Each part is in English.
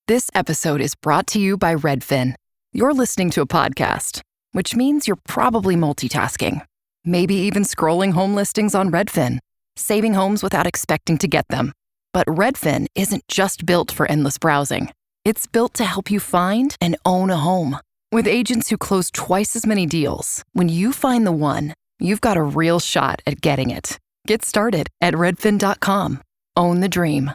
This episode is brought to you by Redfin. You're listening to a podcast, which means you're probably multitasking. Maybe even scrolling home listings on Redfin, saving homes without expecting to get them. But Redfin isn't just built for endless browsing. It's built to help you find and own a home. With agents who close twice as many deals, when you find the one, you've got a real shot at getting it. Get started at redfin.com. Own the dream.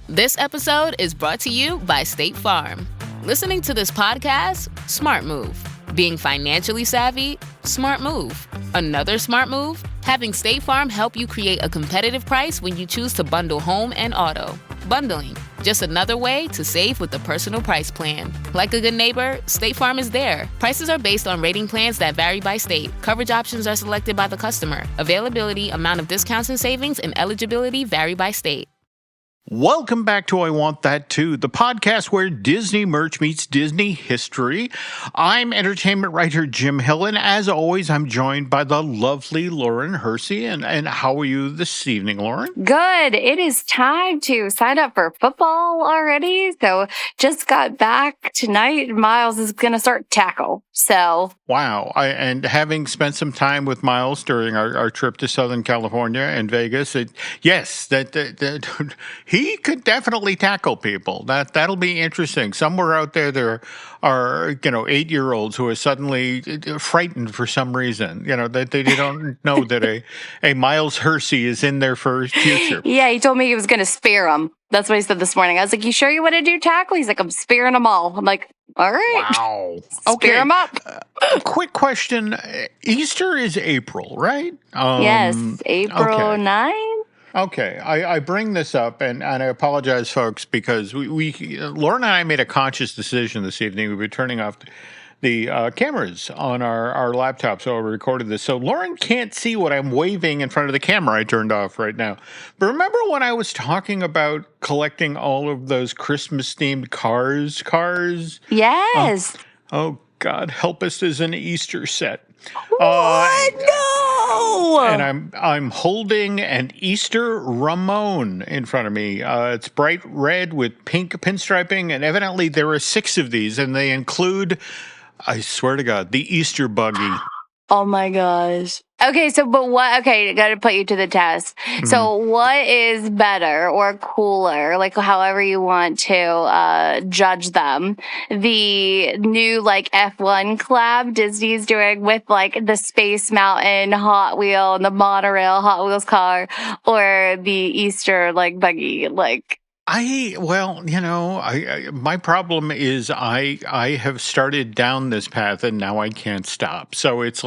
This episode is brought to you by State Farm. Listening to this podcast? Smart move. Being financially savvy? Smart move. Another smart move? Having State Farm help you create a competitive price when you choose to bundle home and auto. Bundling, just another way to save with the personal price plan. Like a good neighbor, State Farm is there. Prices are based on rating plans that vary by state. Coverage options are selected by the customer. Availability, amount of discounts and savings, and eligibility vary by state. Welcome back to I Want That Too, the podcast where Disney merch meets Disney history. I'm entertainment writer Jim Hill, and as always, I'm joined by the lovely Lauren Hersey. And how are you this evening, Lauren? Good. It is time to sign up for football already. So just got back tonight. Miles is going to start tackle. So wow. And having spent some time with Miles during our trip to Southern California and Vegas, he could definitely tackle people. That'll be interesting. Somewhere out there are 8-year-olds who are suddenly frightened for some reason. That they don't know that a Miles Hersey is in their future. Yeah, he told me he was going to spare them. That's what he said this morning. I was like, "You sure you want to do tackle?" He's like, "I'm sparing them all." I'm like, "All right." Wow. Spare them up. Quick question. Easter is April, right? Yes, April 9th. Okay, I bring this up, and I apologize, folks, because Lauren and I made a conscious decision this evening. We were turning off the cameras on our laptops while we recorded this. So Lauren can't see what I'm waving in front of the camera I turned off right now. But remember when I was talking about collecting all of those Christmas-themed cars? Yes. Oh, God, help us, there's an Easter set. What? No! And I'm holding an Easter Ramon in front of me. It's bright red with pink pinstriping, and evidently there are 6 of these, and they include, I swear to God, the Easter buggy. Oh my gosh. Okay, got to put you to the test. Mm-hmm. So what is better or cooler, like however you want to judge them? The new F1 collab Disney's doing with the Space Mountain Hot Wheel and the monorail Hot Wheels car, or the Easter buggy my problem is I have started down this path and now I can't stop. So it's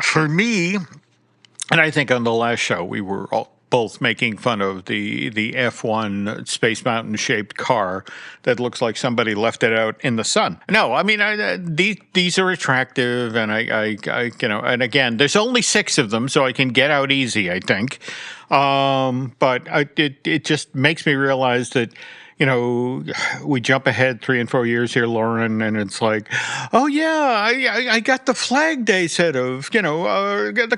for me, and I think on the last show we were both making fun of the F1 Space Mountain shaped car that looks like somebody left it out in the sun. No, I mean these are attractive, and and again, there's only 6 of them, so I can get out easy, I think. But it just makes me realize that, we jump ahead 3 and 4 years here, Lauren, and it's like, oh yeah, I got the Flag Day set of, the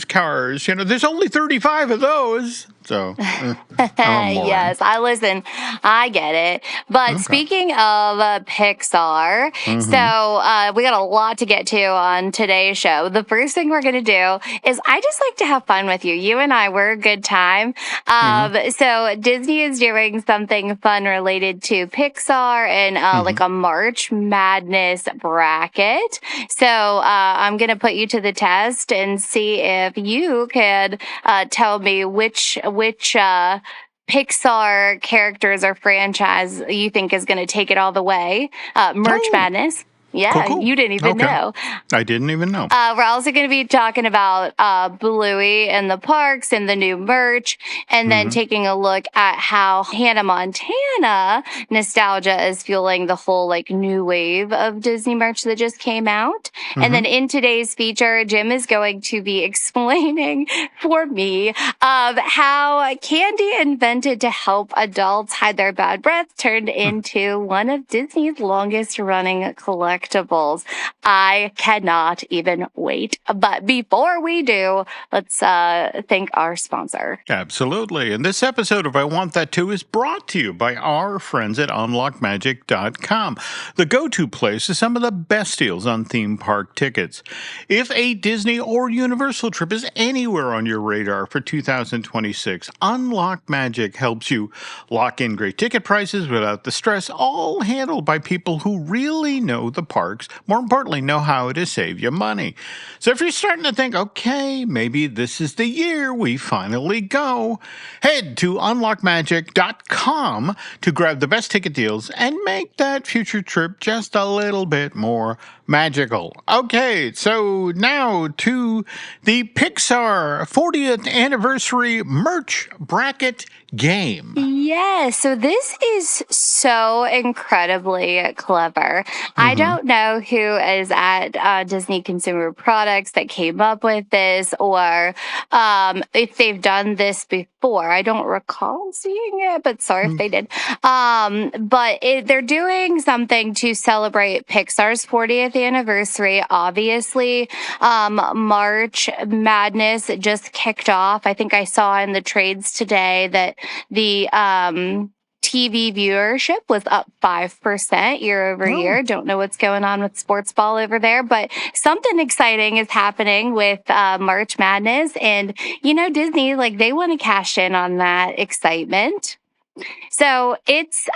cars. There's only 35 of those. So, yes, I get it. But okay. Speaking of Pixar, mm-hmm. So we got a lot to get to on today's show. The first thing we're going to do is I just like to have fun with you. You and I, we're a good time. Mm-hmm. So Disney is doing something fun related to Pixar and mm-hmm. A March Madness bracket. So I'm going to put you to the test and see if you can tell me which Pixar characters or franchise you think is going to take it all the way. March Madness. Yeah, cool. You didn't even know. I didn't even know. We're also going to be talking about Bluey and the parks and the new merch, and then taking a look at how Hannah Montana nostalgia is fueling the whole new wave of Disney merch that just came out. And then in today's feature, Jim is going to be explaining for me how candy invented to help adults hide their bad breath turned into one of Disney's longest running collections. collectibles. I cannot even wait. But before we do, let's thank our sponsor. Absolutely. And this episode of I Want That Too is brought to you by our friends at unlockmagic.com, the go-to place for some of the best deals on theme park tickets. If a Disney or Universal trip is anywhere on your radar for 2026, Unlock Magic helps you lock in great ticket prices without the stress, all handled by people who really know the parks, more importantly, know how to save you money. So if you're starting to think, okay, maybe this is the year we finally go, head to unlockmagic.com to grab the best ticket deals and make that future trip just a little bit more magical. Okay, so now to the Pixar 40th anniversary merch bracket game. Yes, so this is so incredibly clever. I don't know who is at Disney Consumer Products that came up with this, or if they've done this before. I don't recall seeing it, but sorry if they did. But they're doing something to celebrate Pixar's 40th anniversary. Obviously, March Madness just kicked off. I think I saw in the trades today that the TV viewership was up 5% year over year. Don't know what's going on with sports ball over there, but something exciting is happening with March Madness. And, you know, Disney, like, they want to cash in on that excitement. So this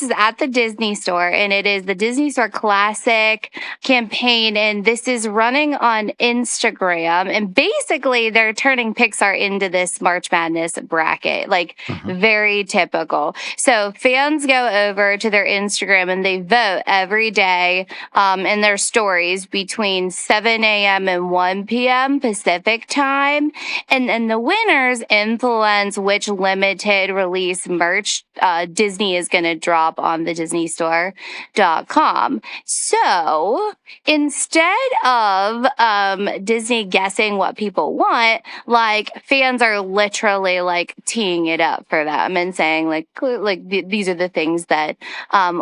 is at the Disney Store, and it is the Disney Store Classic campaign, and this is running on Instagram. And basically, they're turning Pixar into this March Madness bracket, like very typical. So fans go over to their Instagram and they vote every day in their stories between 7 a.m. and 1 p.m. Pacific time, and then the winners influence which limited release merch Disney is going to drop on the DisneyStore.com. So instead of Disney guessing what people want, like, fans are literally like teeing it up for them and saying like these are the things that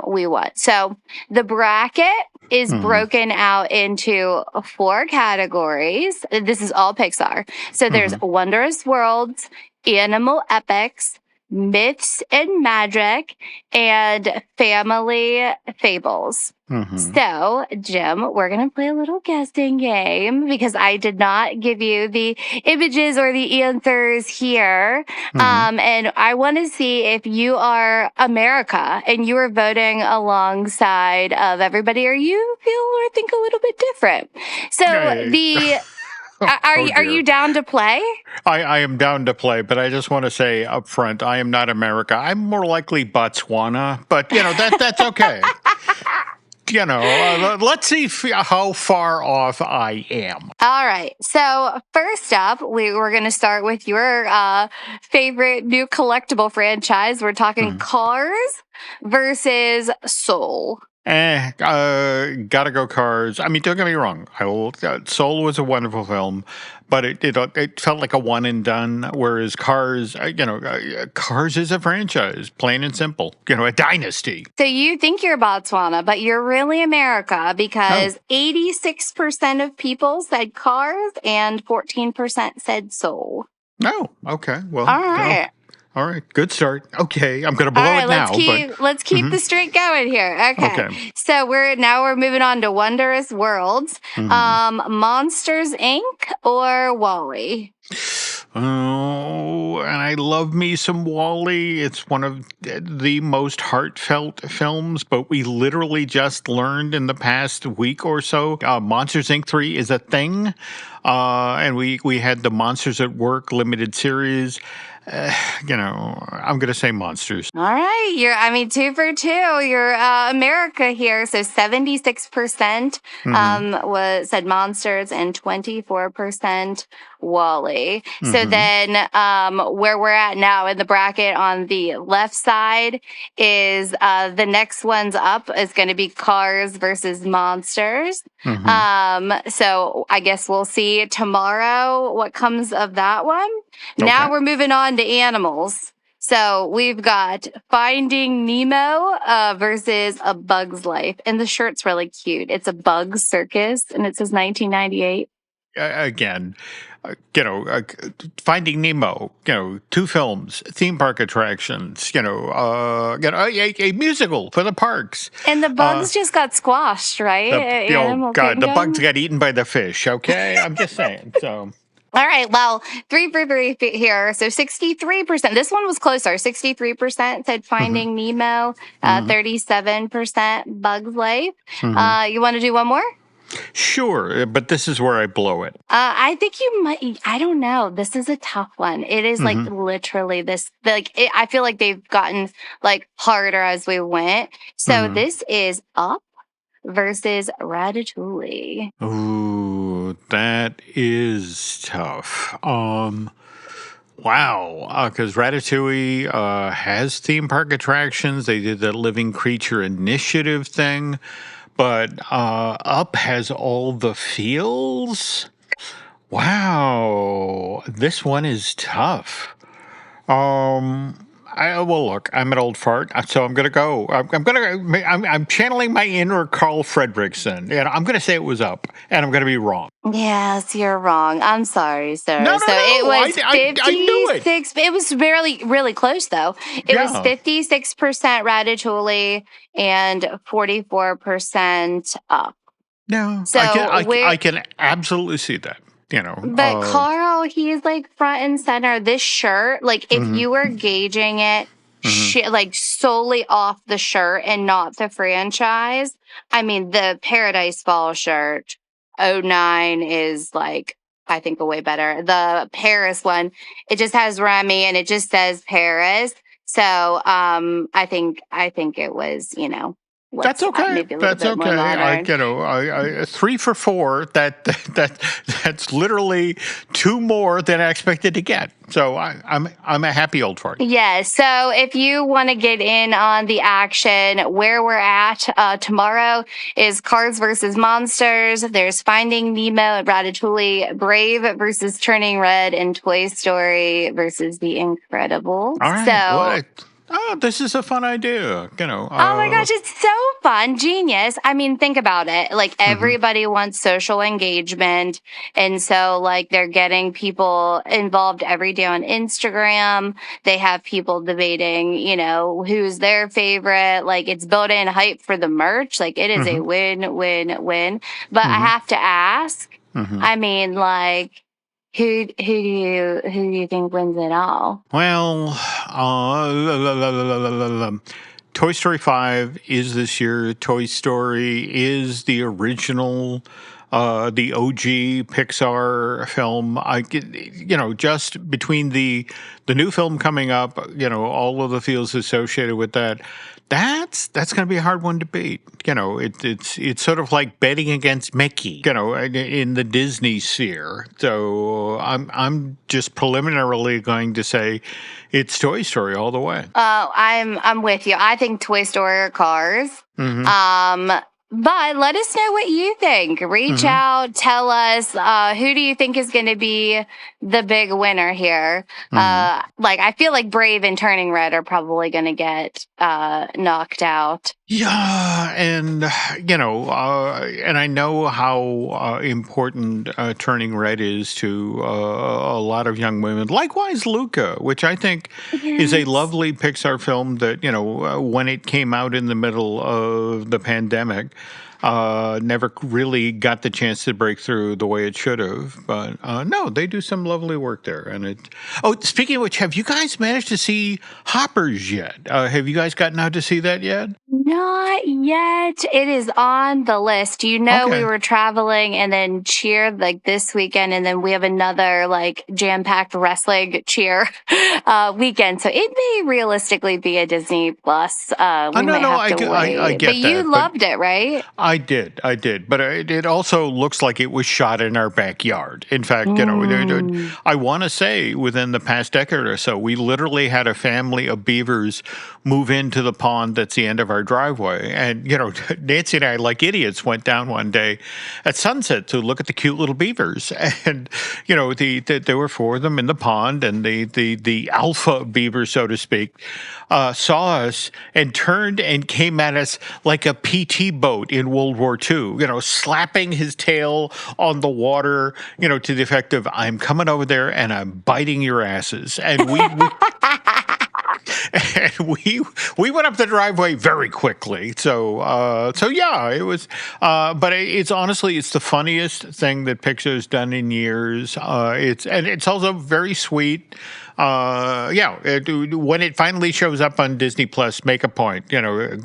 we want. So the bracket is broken out into 4 categories. This is all Pixar. So there's Wondrous Worlds, Animal Epics, Myths and Magic, and Family Fables. So, Jim, we're going to play a little guessing game because I did not give you the images or the answers here. And I want to see if you are America and you are voting alongside of everybody, or you feel or think a little bit different. So Are you down to play? I am down to play, but I just want to say up front, I am not America. I'm more likely Botswana, but, you know, that's okay. You know, let's see how far off I am. All right. So first up, we're going to start with your favorite new collectible franchise. We're talking Cars versus Soul. Gotta go Cars. I mean, don't get me wrong. Soul was a wonderful film, but it felt like a one and done. Whereas Cars, Cars is a franchise, plain and simple. You know, a dynasty. So you think you're Botswana, but you're really America because 86% of people said Cars and 14% said Soul. Oh, okay. Well, all right. All right, good start. Okay, I'm going to blow it now. Let's keep the streak going here. Okay. So we're moving on to Wondrous Worlds. Monsters Inc. or WALL-E? Oh, and I love me some WALL-E. It's one of the most heartfelt films, but we literally just learned in the past week or so, Monsters Inc. 3 is a thing. And we had the Monsters at Work limited series. I'm going to say Monsters. All right. 2 for 2. You're America here. So 76% said Monsters and 24% WALL-E. So then where we're at now in the bracket on the left side is the next one's up is going to be Cars versus Monsters. So I guess we'll see tomorrow what comes of that one. Okay. Now we're moving on to animals. So we've got Finding Nemo versus A Bug's Life. And the shirt's really cute. It's a bug circus, and it says 1998. Again, Finding Nemo, 2 films, theme park attractions, a musical for the parks. And the bugs just got squashed, right? The bugs got eaten by the fish, okay? I'm just saying, so... All right, well, 3 for 3 here. So 63%. This one was closer. 63% said Finding Nemo, 37% Bug's Life. You want to do one more? Sure, but this is where I blow it. I think you might. I don't know. This is a tough one. It is like literally this. I feel like they've gotten like harder as we went. So this is Up versus Ratatouille. Ooh, that is tough. Wow, because Ratatouille has theme park attractions. They did the Living Creature Initiative thing. But Up has all the feels. Wow, this one is tough. Look, I'm an old fart, so I'm gonna go. I'm channeling my inner Carl Fredricksen, and I'm gonna say it was Up, and I'm gonna be wrong. Yes, you're wrong. I'm sorry, sir. No, it was 56. I knew it. It was really close, though. It was 56% Ratatouille and 44% Up. No, so I can absolutely see that. But Carl, he's like front and center. This shirt, like if you were gauging it like solely off the shirt and not the franchise, I mean, the Paradise Fall shirt 09 is like, I think, a way better. The Paris one, it just has Remy and it just says Paris. So I think it was, that's okay. That's okay. I 3 for 4. That's literally 2 more than I expected to get. So I'm a happy old fart. Yeah. So if you want to get in on the action, where we're at tomorrow is Cars versus Monsters. There's Finding Nemo and Ratatouille, Brave versus Turning Red, and Toy Story versus The Incredibles. All right. This is a fun idea, oh my gosh, it's so fun. Genius. I mean, think about it. Like everybody wants social engagement. And so like they're getting people involved every day on Instagram. They have people debating, who's their favorite. Like it's built in hype for the merch. Like it is a win, win, win. But I have to ask, I mean, like, Who do you think wins it all? Well, Toy Story 5 is this year. Toy Story is the original, the OG Pixar film. Just between the new film coming up, all of the feels associated with that. That's going to be a hard one to beat. It's sort of like betting against Mickey, in the Disney sphere. So I'm just preliminarily going to say it's Toy Story all the way. I'm with you. I think Toy Story or Cars. But let us know what you think. Reach out, tell us, who do you think is going to be the big winner here? I feel like Brave and Turning Red are probably going to get knocked out. Yeah, and and I know how important Turning Red is to a lot of young women. Likewise, Luca, which I think is a lovely Pixar film that when it came out in the middle of the pandemic, never really got the chance to break through the way it should have. But no, they do some lovely work there. And speaking of which, have you guys managed to see Hoppers yet? Have you guys gotten out to see that yet? Not yet. It is on the list. We were traveling and then cheer like this weekend, and then we have another like jam-packed wrestling cheer weekend. So it may realistically be a Disney Plus. We might have to wait. I get but you that, loved it, right? I did, but it also looks like it was shot in our backyard. In fact, I want to say within the past decade or so, we literally had a family of beavers move into the pond that's the end of our driveway. And, Nancy and I, like idiots, went down one day at sunset to look at the cute little beavers. And, there were 4 of them in the pond, and the alpha beaver, so to speak, saw us and turned and came at us like a PT boat in World War II, slapping his tail on the water, to the effect of, I'm coming over there and I'm biting your asses. And we we went up the driveway very quickly. So yeah, it was, but it's honestly, it's the funniest thing that Pixar's done in years. It's also very sweet. When it finally shows up on Disney Plus, make a point,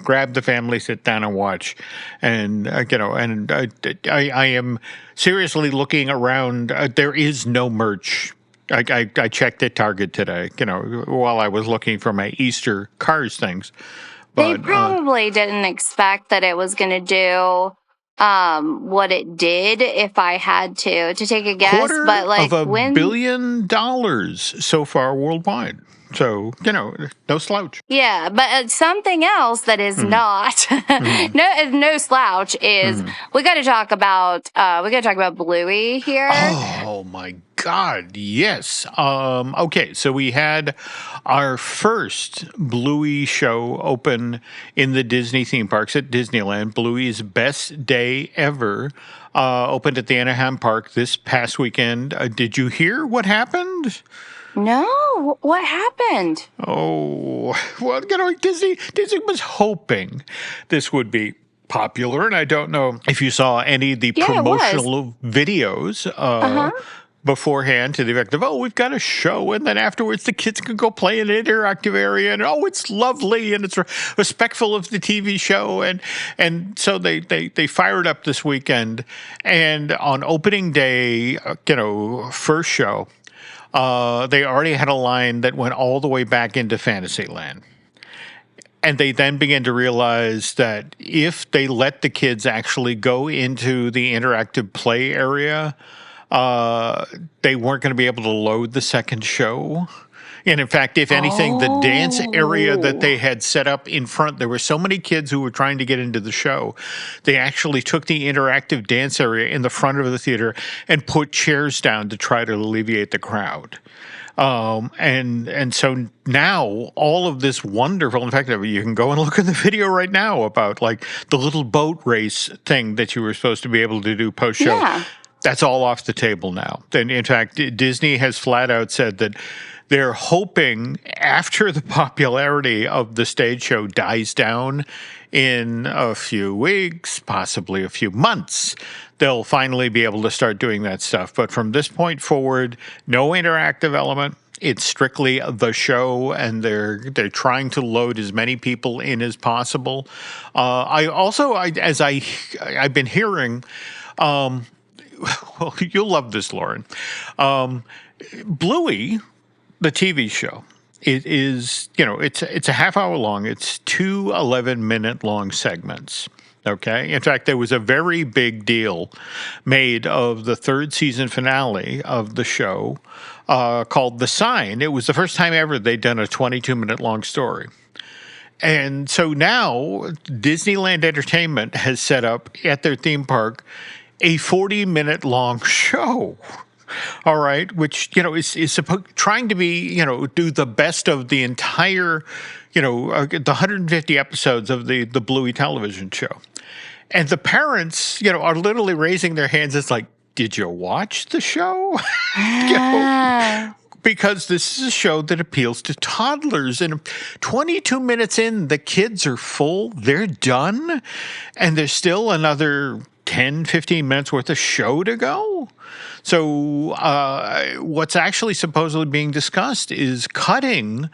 grab the family, sit down and watch. And, I am seriously looking around. There is no merch. I checked at Target today, while I was looking for my Easter Cars things. But, they probably didn't expect that it was going to do what it did, if I had to take a guess. But like $2 billion so far worldwide. So, no slouch. Yeah, but something else that is not no slouch is we got to talk about Bluey here. Oh my God, yes. Okay, so we had our first Bluey show open in the Disney theme parks at Disneyland. Bluey's Best Day Ever opened at the Anaheim Park this past weekend. Did you hear what happened? No, what happened? Oh, well, Disney was hoping this would be popular, and I don't know if you saw any of the promotional videos beforehand to the effect of, we've got a show, and then afterwards the kids can go play in an interactive area, and it's lovely, and it's respectful of the TV show, and so they fired up this weekend, and on opening day, first show, they already had a line that went all the way back into Fantasyland. And they then began to realize that if they let the kids actually go into the interactive play area, they weren't going to be able to load the second show. And in fact, if anything, the dance area that they had set up in front, there were so many kids who were trying to get into the show, they actually took the interactive dance area in the front of the theater and put chairs down to try to alleviate the crowd. And so now all of this wonderful, in fact, you can go and look at the video right now about like the little boat race thing that you were supposed to be able to do post-show. Yeah. That's all off the table now. And in fact, Disney has flat out said that they're hoping after the popularity of the stage show dies down in a few weeks, possibly a few months, they'll finally be able to start doing that stuff. But from this point forward, no interactive element. It's strictly the show, and they're trying to load as many people in as possible. I've been hearing, well, you'll love this, Lauren. Bluey, the TV show, it is, it's a half hour long. It's 2 11-minute long segments. Okay. In fact, there was a very big deal made of the 3rd season finale of the show called The Sign. It was the first time ever they'd done a 22-minute long story. And so now Disneyland Entertainment has set up at their theme park a 40-minute long show. All right, which, is trying to be, do the best of the entire, the 150 episodes of the Bluey television show. And the parents, are literally raising their hands. It's like, did you watch the show? Because this is a show that appeals to toddlers. And 22 minutes in, the kids are full. They're done. And there's still another 10, 15 minutes worth of show to go. So what's actually supposedly being discussed is cutting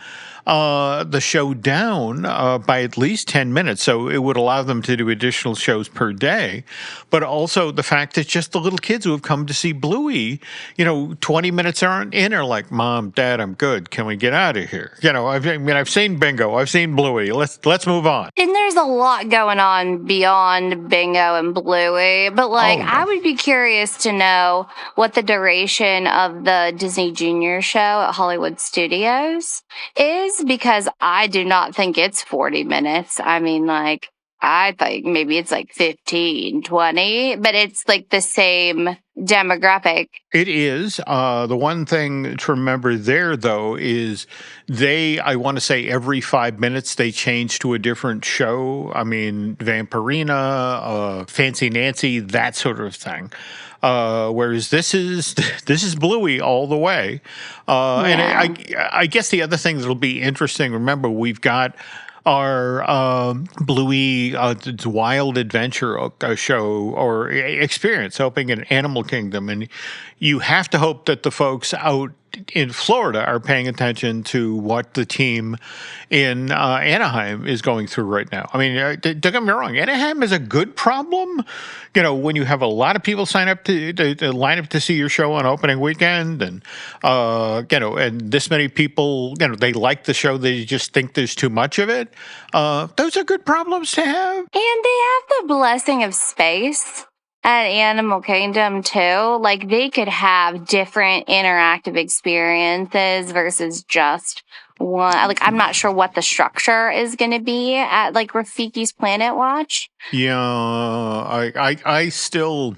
the show down by at least 10 minutes. So it would allow them to do additional shows per day. But also the fact that just the little kids who have come to see Bluey, 20 minutes aren't in are like, Mom, Dad, I'm good. Can we get out of here? I've seen Bingo. I've seen Bluey. Let's move on. And there's a lot going on beyond Bingo and Bluey. But, I would be curious to know what the duration of the Disney Junior show at Hollywood Studios is, because I do not think it's 40 minutes. I mean, I think maybe it's 15, 20, but it's the same demographic. It is. The one thing to remember there, though, is I want to say every 5 minutes they change to a different show. I mean, Vampirina, Fancy Nancy, that sort of thing. Whereas this is Bluey all the way. And I guess the other thing that'll be interesting, remember, we've got our Bluey Wild Adventure show or experience opening in Animal Kingdom. And you have to hope that the folks out in Florida are paying attention to what the team in Anaheim is going through right now. I mean, don't get me wrong, Anaheim is a good problem. When you have a lot of people sign up to line up to see your show on opening weekend, and and this many people, they like the show, they just think there's too much of it. Those are good problems to have. And they have the blessing of space at Animal Kingdom too. They could have different interactive experiences versus just one. I'm not sure what the structure is going to be at Rafiki's Planet Watch. Yeah, I'm still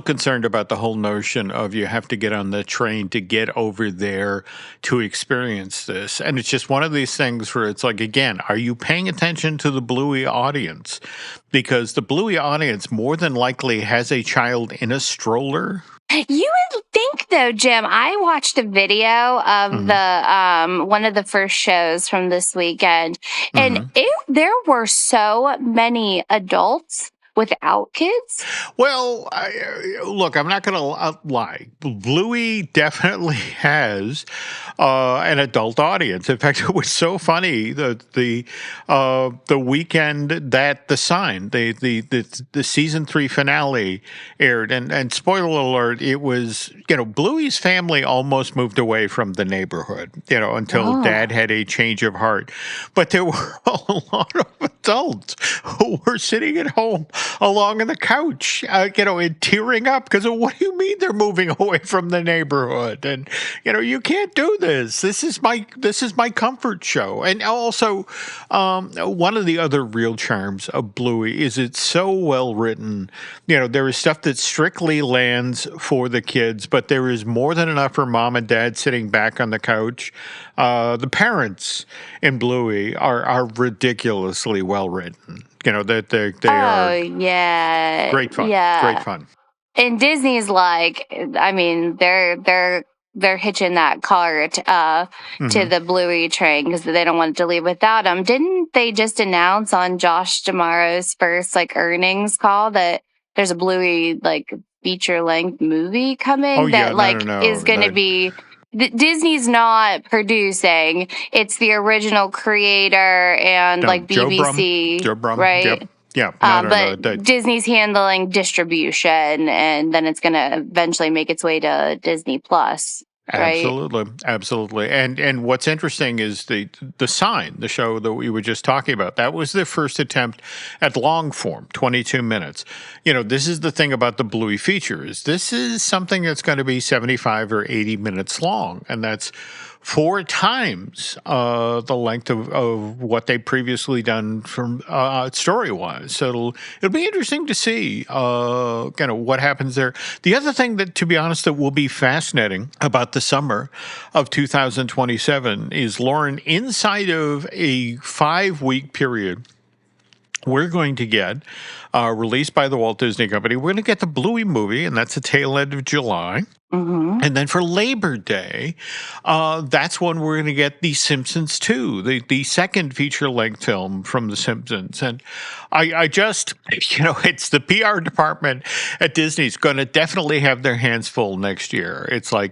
concerned about the whole notion of you have to get on the train to get over there to experience this. And it's just one of these things where it's again, are you paying attention to the Bluey audience? Because the Bluey audience more than likely has a child in a stroller. You would think, though, Jim, I watched a video of the one of the first shows from this weekend, and there were so many adults without kids? Well, look, I'm not going to lie. Bluey definitely has an adult audience. In fact, it was so funny the weekend that the season 3 finale aired, and spoiler alert, it was Bluey's family almost moved away from the neighborhood, until Dad had a change of heart. But there were a lot of adults who were sitting at home along on the couch, and tearing up because of, what do you mean they're moving away from the neighborhood? And you can't do this. This is my comfort show. And also, one of the other real charms of Bluey is it's so well written. There is stuff that strictly lands for the kids, but there is more than enough for Mom and Dad sitting back on the couch. The parents in Bluey are ridiculously well written. That they are. Yeah, great fun. Yeah, great fun. And Disney's they're hitching that cart to the Bluey train because they don't want to leave without them. Didn't they just announce on Josh D'Amaro's first earnings call that there's a Bluey feature length movie coming is going to be? Disney's not producing. It's the original creator and BBC, Joe Brum, right? Yep. Yeah, but Disney's handling distribution, and then it's going to eventually make its way to Disney Plus. Right? Absolutely. And what's interesting is the Sign, the show that we were just talking about. That was their first attempt at long form, 22 minutes. This is the thing about the Bluey features. This is something that's going to be 75 or 80 minutes long, and that's 4 times the length of what they've previously done from story-wise. So it'll be interesting to see what happens there. The other thing that, to be honest, that will be fascinating about the summer of 2027 is, Lauren, inside of a 5-week period, we're going to get released by the Walt Disney Company. We're going to get the Bluey movie, and that's the tail end of July. And then for Labor Day, that's when we're going to get The Simpsons 2, the second feature-length film from The Simpsons. And I just, it's the PR department at Disney's going to definitely have their hands full next year. It's 2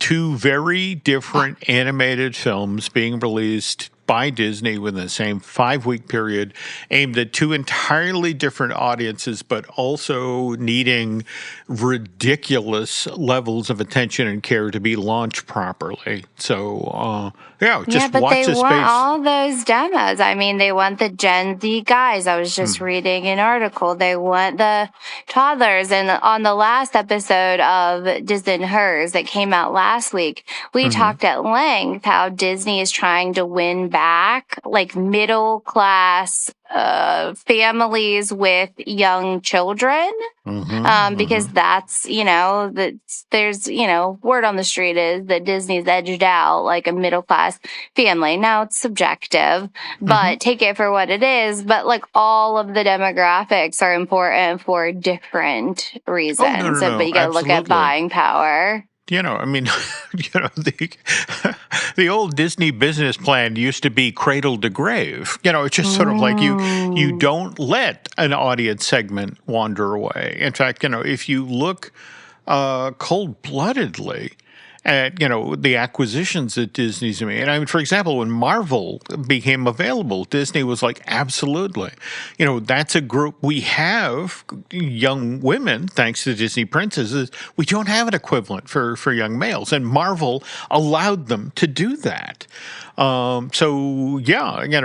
two very different animated films being released by Disney within the same 5-week period, aimed at two entirely different audiences, but also needing ridiculous levels of attention and care to be launched properly. So, just but watch they this want space. all those demos. I mean, they want the Gen Z guys. I was just reading an article. They want the toddlers. And on the last episode of Disney and Hers that came out last week, we talked at length how Disney is trying to win back like middle class families with young children. Because that's, there's, word on the street is that Disney's edged out like a middle class family. Now it's subjective, but take it for what it is. But like all of the demographics are important for different reasons. No, but you got to look at buying power. The old Disney business plan used to be cradle to grave. It's just sort of like you don't let an audience segment wander away. In fact, if you look cold-bloodedly at, the acquisitions that Disney's made. I mean, for example, when Marvel became available, Disney was like, absolutely. That's a group. We have young women, thanks to Disney princesses. We don't have an equivalent for young males. And Marvel allowed them to do that.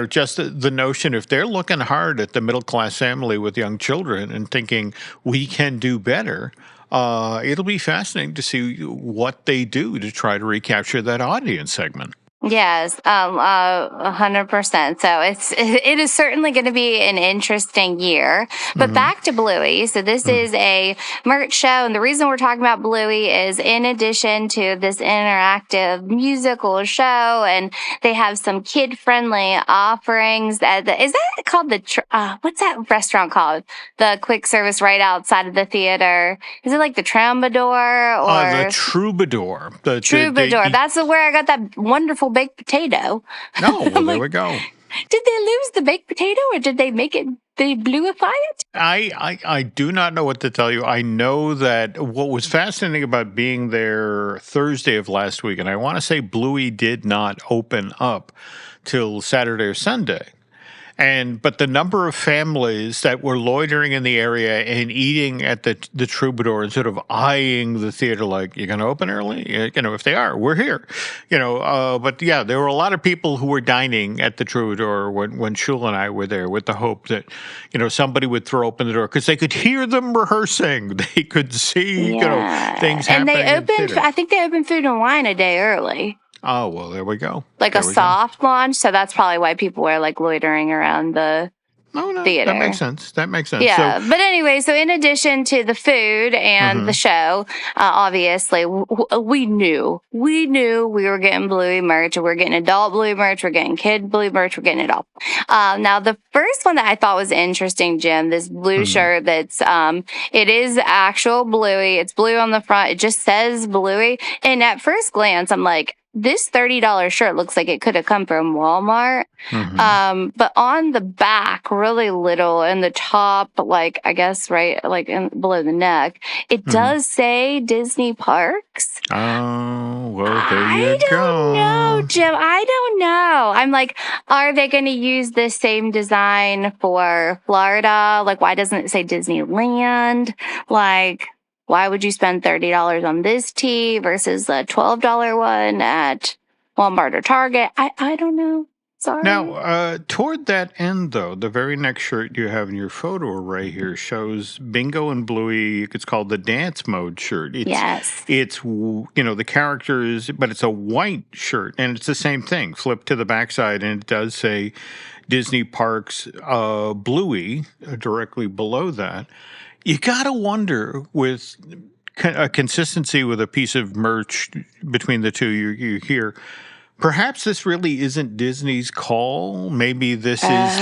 Just the notion, if they're looking hard at the middle-class family with young children and thinking we can do better, it'll be fascinating to see what they do to try to recapture that audience segment. Yes, 100%. So it is certainly going to be an interesting year. But back to Bluey. So this is a merch show, and the reason we're talking about Bluey is in addition to this interactive musical show, and they have some kid-friendly offerings. Is that called what's that restaurant called? The quick service right outside of the theater. Is it like the Troubadour or the Troubadour? The Troubadour. That's where I got that wonderful baked potato. No, well, there we go. Did they lose the baked potato, or did they make it? They bluify it? I do not know what to tell you. I know that what was fascinating about being there Thursday of last week, and I want to say Bluey did not open up till Saturday or Sunday. But the number of families that were loitering in the area and eating at the Troubadour and sort of eyeing the theater like, you're going to open early? If they are, we're here. But yeah, there were a lot of people who were dining at the Troubadour when Shul and I were there with the hope that, somebody would throw open the door because they could hear them rehearsing. They could see, things happening. And I think they opened food and wine a day early. Oh, well, there we go. Like a soft launch. So that's probably why people were like loitering around the theater. That makes sense. Yeah. But anyway, so in addition to the food and the show, obviously, we knew we were getting Bluey merch. We're getting adult Bluey merch. We're getting kid Bluey merch. We're getting it all. Now, the first one that I thought was interesting, Jim, this blue shirt that's, it is actual Bluey. It's blue on the front. It just says Bluey. And at first glance, I'm like, this $30 shirt looks like it could have come from Walmart. But on the back, really little, in the top, like, I guess, right, like below the neck, it does say Disney Parks. Oh, well, there you go. I don't know, Jim. I don't know. I'm like, are they going to use this same design for Florida? Like, why doesn't it say Disneyland? Like, why would you spend $30 on this tee versus the $12 one at Walmart or Target? I don't know. Sorry. Now, toward that end, though, the very next shirt you have in your photo array here shows Bingo and Bluey. It's called the Dance Mode shirt. Yes. It's, the characters, but it's a white shirt, and it's the same thing. Flip to the backside, and it does say Disney Parks Bluey directly below that. You got to wonder with a consistency with a piece of merch between the two you hear, perhaps this really isn't Disney's call. Maybe this is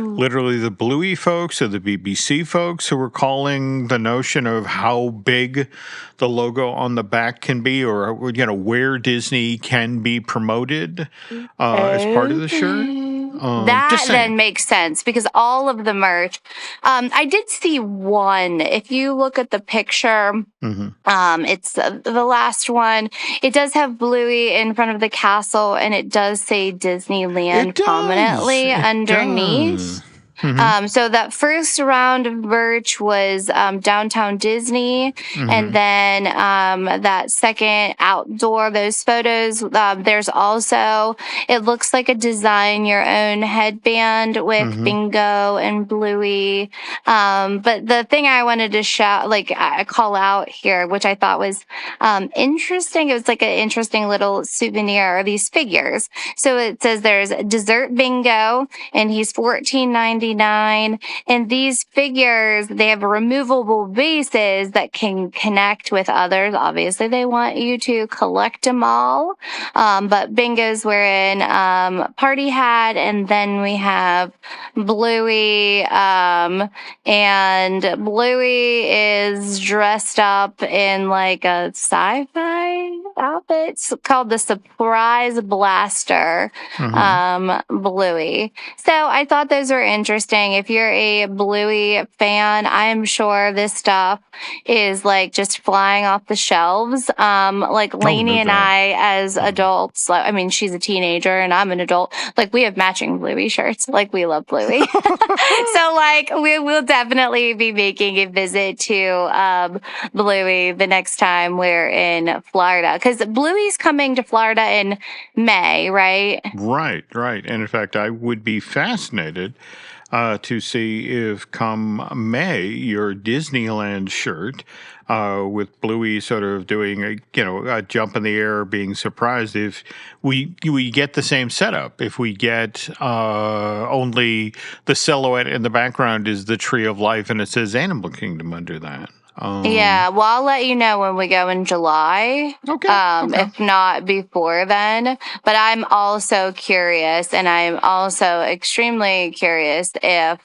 literally the Bluey folks or the BBC folks who are calling the notion of how big the logo on the back can be, or where Disney can be promoted as part of the shirt. That then makes sense because all of the merch, I did see one. If you look at the picture, it's the last one. It does have Bluey in front of the castle, and it does say Disneyland prominently underneath. So that first round of merch was Downtown Disney, and then that second outdoor, those photos, there's also, it looks like a design your own headband with Bingo and Bluey. But the thing I wanted to shout, I call out here, which I thought was interesting, it was like an interesting little souvenir, these figures. So it says there's Dessert Bingo, and he's $14.99. And these figures, they have removable bases that can connect with others. Obviously, they want you to collect them all. But Bingo's wearing party hat, and then we have Bluey. And Bluey is dressed up in like a sci-fi outfit. It's called the Surprise Blaster Bluey. So I thought those were interesting. If you're a Bluey fan, I'm sure this stuff is like just flying off the shelves. Lainey and I, as adults, I mean, she's a teenager and I'm an adult. Like, we have matching Bluey shirts. Like, we love Bluey. So, we will definitely be making a visit to Bluey the next time we're in Florida. Because Bluey's coming to Florida in May, right? Right. And in fact, I would be fascinated to see if come May your Disneyland shirt with Bluey sort of doing a jump in the air, being surprised, if we get the same setup, if we get only the silhouette in the background is the Tree of Life and it says Animal Kingdom under that. Yeah, well, I'll let you know when we go in July. Okay. If not before then. But I'm also curious, and I'm also extremely curious if,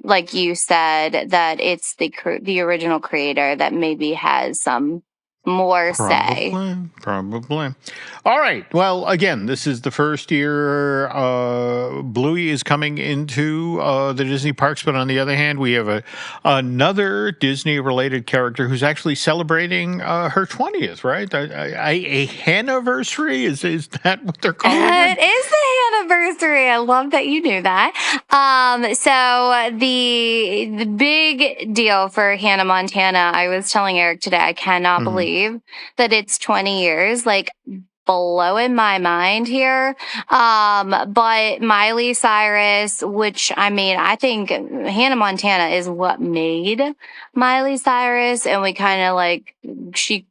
like you said, that it's the original creator that maybe has some more say. Probably. All right. Well, again, this is the first year Bluey is coming into the Disney parks, but on the other hand, we have another Disney-related character who's actually celebrating her 20th, right? A Hanniversary? Is that what they're calling it? It is the Hanniversary. I love that you knew that. So the big deal for Hannah Montana, I was telling Eric today, I cannot believe that it's 20 years, like blowing my mind here. But Miley Cyrus, which I think Hannah Montana is what made Miley Cyrus, and she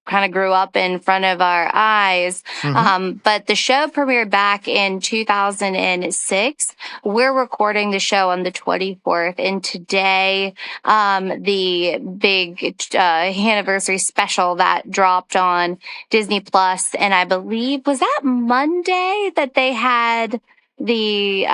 kind of grew up in front of our eyes. But the show premiered back in 2006. We're recording the show on the 24th. And today, the big anniversary special that dropped on Disney Plus. And I believe, was that Monday that they had the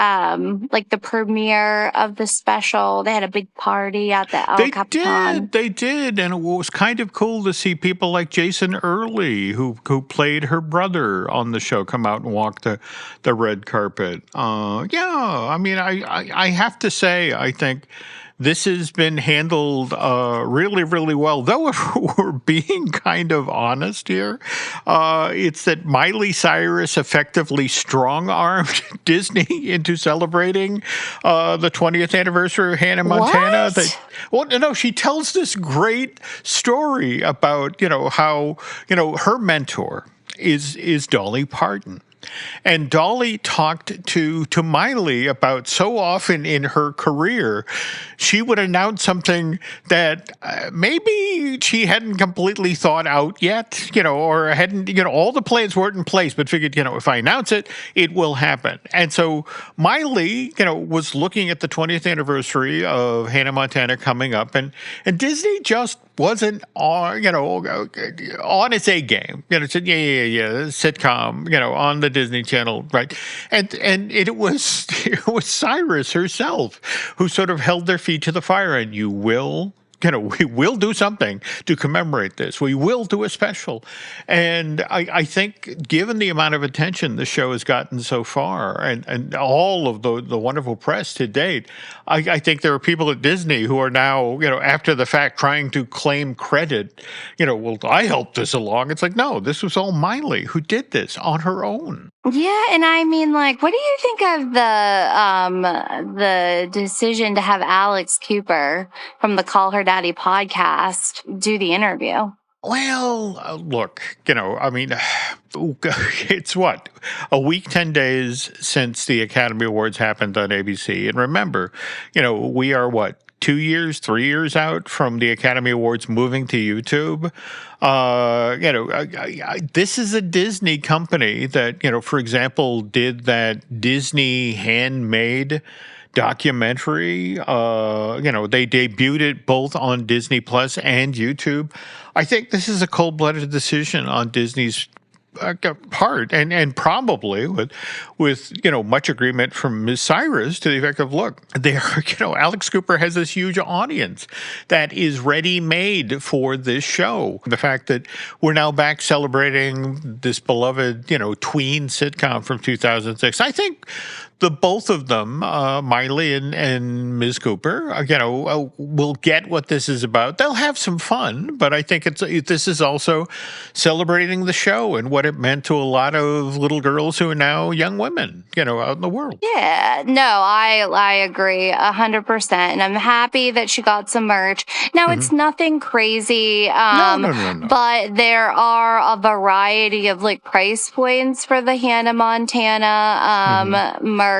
the premiere of the special? They had a big party at the El Capitan. They did, and it was kind of cool to see people like Jason Early, who played her brother on the show, come out and walk the red carpet. I have to say, I think this has been handled really, really well. Though if we're being kind of honest here, it's that Miley Cyrus effectively strong-armed Disney into celebrating the 20th anniversary of Hannah Montana. She tells this great story about, how, her mentor is Dolly Parton. And Dolly talked to Miley about so often in her career, she would announce something that maybe she hadn't completely thought out yet, or hadn't, all the plans weren't in place, but figured, if I announce it, it will happen. And so Miley, was looking at the 20th anniversary of Hannah Montana coming up, and Disney just wasn't on, on its A game. Said, sitcom, on the Disney Channel, right? And it was Cyrus herself who sort of held their feet to the fire, and you will we will do something to commemorate this. We will do a special. And I think given the amount of attention the show has gotten so far and all of the wonderful press to date, I think there are people at Disney who are now, after the fact trying to claim credit, well, I helped this along. It's like, no, this was all Miley who did this on her own. Yeah, and I mean, what do you think of the decision to have Alex Cooper from the Call Her Daddy podcast do the interview? Well, look, it's what? A week, 10 days since the Academy Awards happened on ABC. And remember, we are 2 years, 3 years out from the Academy Awards moving to YouTube. This is a Disney company that, for example, did that Disney handmade documentary. They debuted it both on Disney Plus and YouTube. I think this is a cold-blooded decision on Disney's part, and probably with much agreement from Ms. Cyrus to the effect of, look, Alex Cooper has this huge audience that is ready-made for this show. The fact that we're now back celebrating this beloved tween sitcom from 2006, I think the both of them, Miley and Ms. Cooper, will get what this is about. They'll have some fun, but I think this is also celebrating the show and what it meant to a lot of little girls who are now young women, out in the world. Yeah, no, I agree 100%, and I'm happy that she got some merch. Now, it's nothing crazy, No. But there are a variety of price points for the Hannah Montana merch.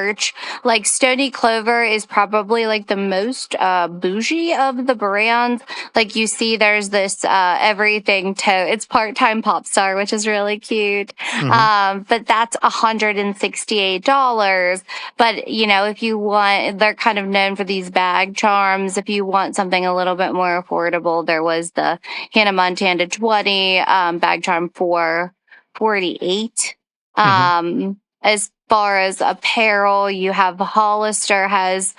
Like Stony Clover is probably the most bougie of the brands. You see, there's this everything tote. It's part-time pop star, which is really cute. But that's $168. But if you want, they're kind of known for these bag charms. If you want something a little bit more affordable, there was the Hannah Montana 20 bag charm for $48. As far as apparel, you have Hollister has,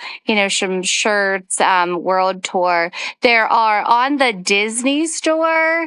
some shirts, World Tour. There are on the Disney store,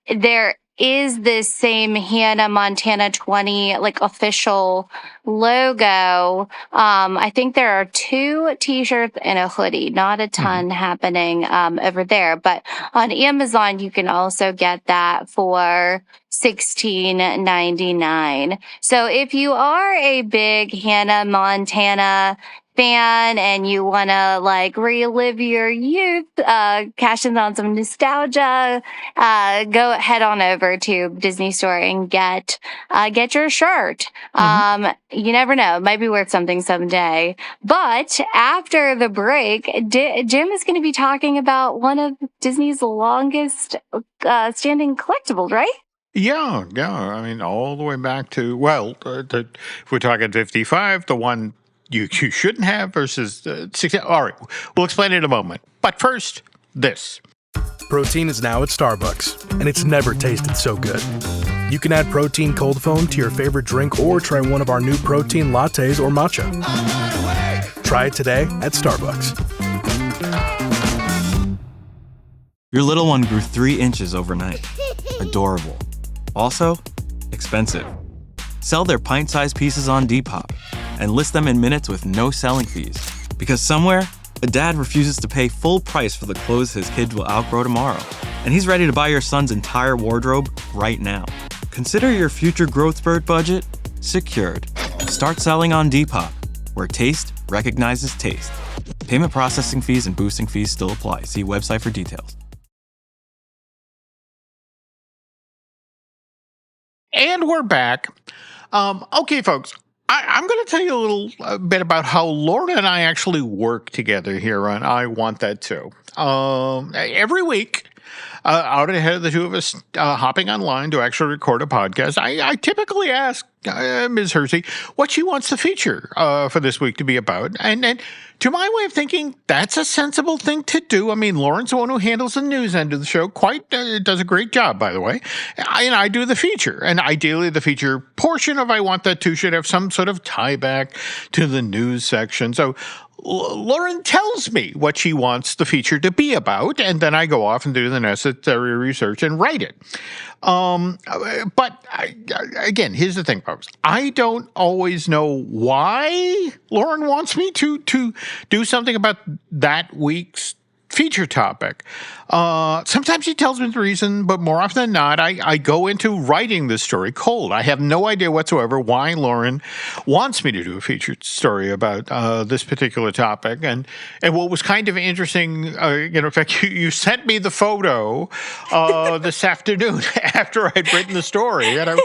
there is this same Hannah Montana 20, official logo. I think there are 2 t-shirts and a hoodie, not a ton happening, over there. But on Amazon, you can also get that for $16.99. So if you are a big Hannah Montana fan and you want to relive your youth, cash in on some nostalgia, go head on over to Disney Store and get your shirt. You never know, it might be worth something someday. But after the break, Jim is going to be talking about one of Disney's longest standing collectibles, right? Yeah. I mean, all the way back to, if we're talking 55, the one you shouldn't have versus 60. All right, we'll explain it in a moment. But first, this. Protein is now at Starbucks, and it's never tasted so good. You can add protein cold foam to your favorite drink or try one of our new protein lattes or matcha. Try it today at Starbucks. Your little one grew 3 inches overnight. Adorable. Also, expensive. Sell their pint-sized pieces on Depop and list them in minutes with no selling fees. Because somewhere, a dad refuses to pay full price for the clothes his kids will outgrow tomorrow. And he's ready to buy your son's entire wardrobe right now. Consider your future growth spurt budget secured. Start selling on Depop, where taste recognizes taste. Payment processing fees and boosting fees still apply. See website for details. And we're back. Okay, folks. I'm going to tell you a little bit about how Laura and I actually work together here on I Want That Too. Every week, out ahead of the two of us hopping online to actually record a podcast, I typically ask Ms. Hersey what she wants the feature for this week to be about. And to my way of thinking, that's a sensible thing to do. I mean, Lauren's the one who handles the news end of the show. Does a great job, by the way. And I do the feature. And ideally, the feature portion of I Want That Too should have some sort of tie back to the news section. So Lauren tells me what she wants the feature to be about, and then I go off and do the necessary research and write it. But again, here's the thing, folks. I don't always know why Lauren wants me to do something about that week's feature topic. Sometimes she tells me the reason, but more often than not, I go into writing this story cold. I have no idea whatsoever why Lauren wants me to do a featured story about this particular topic. And what was kind of interesting, in fact, you sent me the photo this afternoon after I'd written the story, and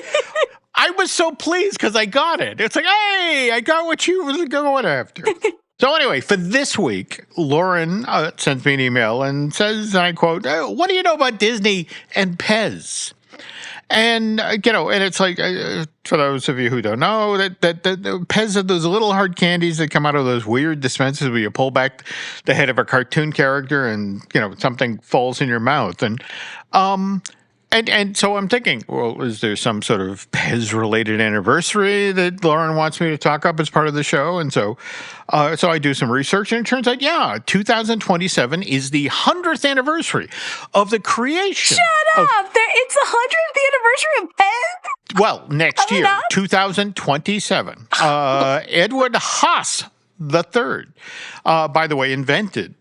I was so pleased because I got it. It's like, hey, I got what you were going after. So anyway, for this week, Lauren sends me an email and says, and I quote, what do you know about Disney and Pez? And, and it's like, for those of you who don't know, that Pez are those little hard candies that come out of those weird dispensers where you pull back the head of a cartoon character and, something falls in your mouth. And so I'm thinking, well, is there some sort of Pez-related anniversary that Lauren wants me to talk up as part of the show? And so I do some research, and it turns out, 2027 is the 100th anniversary of the creation. Shut up! It's the 100th anniversary of Pez? Well, next year, 2027. Edward Haas III, by the way, invented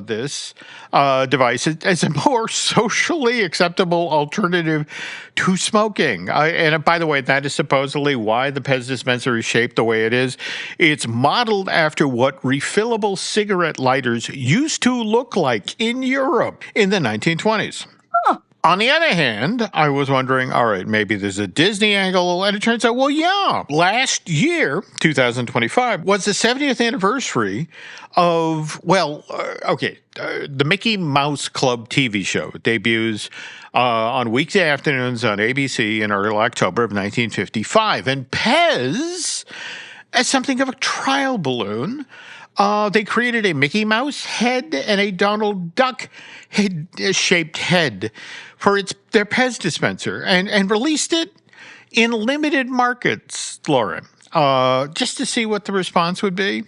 this device as a more socially acceptable alternative to smoking. And by the way, that is supposedly why the Pez dispenser is shaped the way it is. It's modeled after what refillable cigarette lighters used to look like in Europe in the 1920s. On the other hand, I was wondering, all right, maybe there's a Disney angle, and it turns out, last year, 2025, was the 70th anniversary of, the Mickey Mouse Club TV show. It debuts on weekday afternoons on ABC in early October of 1955. And Pez, as something of a trial balloon, they created a Mickey Mouse head and a Donald Duck shaped head for their Pez dispenser and released it in limited markets, Lauren, just to see what the response would be.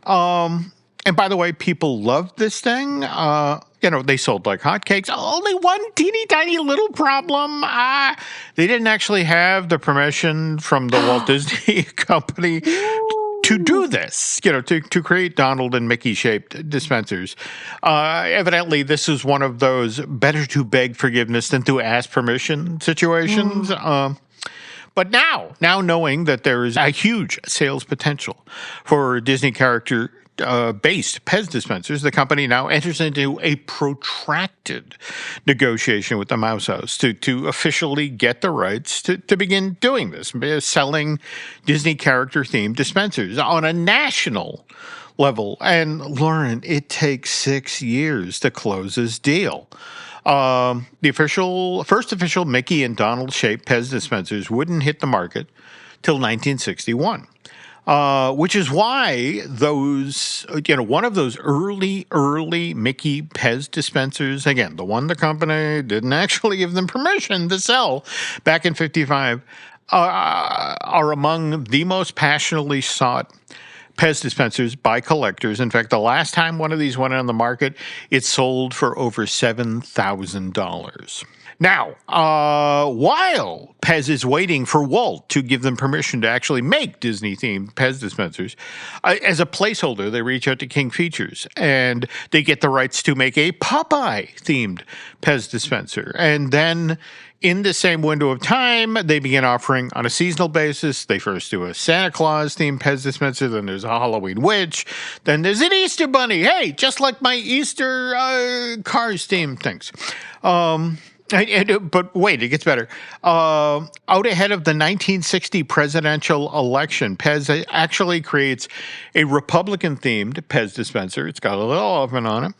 And by the way, people loved this thing. They sold like hotcakes. Only one teeny tiny little problem. They didn't actually have the permission from the Walt Disney Company to do this, to create Donald and Mickey shaped dispensers. Evidently, this is one of those better to beg forgiveness than to ask permission situations. But now knowing that there is a huge sales potential for Disney character based Pez dispensers, the company now enters into a protracted negotiation with the Mouse House to officially get the rights to begin doing this, selling Disney character-themed dispensers on a national level. And Lauren, it takes 6 years to close this deal. The first official Mickey and Donald shaped Pez dispensers wouldn't hit the market till 1961. Which is why those, one of those early Mickey Pez dispensers, again, the one the company didn't actually give them permission to sell back in 55, are among the most passionately sought Pez dispensers by collectors. In fact, the last time one of these went on the market, it sold for over $7,000. Now, while Pez is waiting for Walt to give them permission to actually make Disney-themed Pez dispensers, as a placeholder, they reach out to King Features, and they get the rights to make a Popeye-themed Pez dispenser. And then, in the same window of time, they begin offering on a seasonal basis. They first do a Santa Claus-themed Pez dispenser, then there's a Halloween Witch, then there's an Easter Bunny. Hey, just like my Easter Cars-themed things. But wait, it gets better. Out ahead of the 1960 presidential election, Pez actually creates a Republican-themed Pez dispenser. It's got a little oven on it.